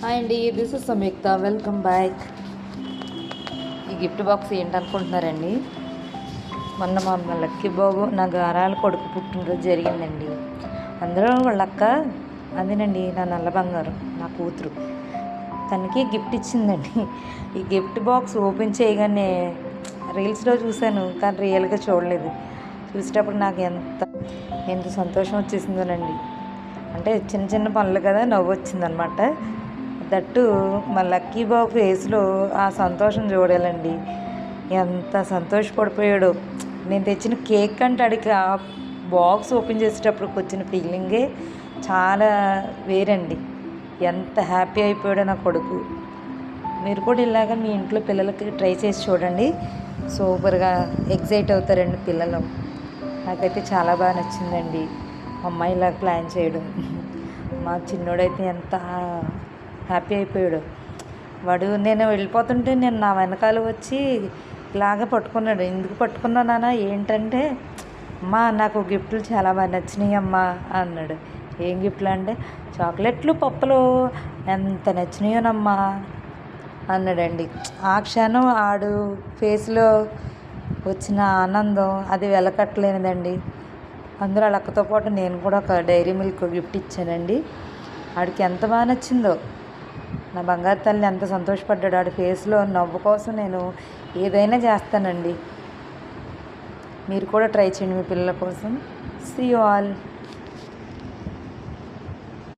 Hi అండి, this is Samyuktha. Welcome back. ఈ gift box ఏంటనుకుంటున్నారండి? మొన్న మా లక్కీ బాబు నా గారాల కొడుకు పుట్టినరోజు జరిగిందండి. అందులో వాళ్ళ అక్క అదేనండి నా నల్ల బంగారం, నా కూతురు, తనకి గిఫ్ట్ ఇచ్చిందండి. ఈ గిఫ్ట్ బాక్స్ ఓపెన్ చేయగానే రీల్స్లో చూశాను, కానీ రియల్గా చూడలేదు. చూసేటప్పుడు నాకు ఎంత సంతోషం వచ్చేసిందోనండి. అంటే చిన్న చిన్న పనులు కదా, నవ్వు వచ్చిందనమాట. దట్టు మా లక్కీ బాబు ఫేస్లో ఆ సంతోషం చూడాలండి. ఎంత సంతోషపడిపోయాడో. నేను తెచ్చిన కేక్ కంటే అడిగి ఆ బాక్స్ ఓపెన్ చేసేటప్పుడు వచ్చిన ఫీలింగే చాలా వేరండి. ఎంత హ్యాపీ అయిపోయాడో నా కొడుకు. మీరు కూడా ఇలాగ మీ ఇంట్లో పిల్లలకి ట్రై చేసి చూడండి. సూపర్గా ఎగ్జైట్ అవుతారండి పిల్లలు. నాకైతే చాలా బాగా నచ్చిందండి అమ్మాయి ఇలాగ ప్లాన్ చేయడం. మా చిన్నోడైతే ఎంత హ్యాపీ అయిపోయాడు. నేను వెళ్ళిపోతుంటే నేను నా వెనకాల వచ్చి ఇలాగ పట్టుకున్నాడు. ఎందుకు పట్టుకున్నా నాన్న ఏంటంటే, అమ్మా నాకు గిఫ్ట్లు చాలా బాగా నచ్చినాయి అమ్మా అన్నాడు. ఏం గిఫ్ట్లు అంటే, చాక్లెట్లు పప్పులు ఎంత నచ్చినాయోనమ్మా అన్నాడండి. ఆ క్షణం ఆడు ఫేస్లో వచ్చిన ఆనందం అది వెలకట్టలేనిదండి. అందులో లక్కతో పాటు నేను కూడా ఒక డైరీ మిల్క్ గిఫ్ట్ ఇచ్చానండి. ఆడికి ఎంత బాగా నచ్చిందో. నా బంగారు తల్లి ఎంత సంతోషపడ్డాడు. ఆడి ఫేస్లో నవ్వు కోసం నేను ఏదైనా చేస్తానండి. మీరు కూడా ట్రై చేయండి మీ పిల్లల కోసం. See you all.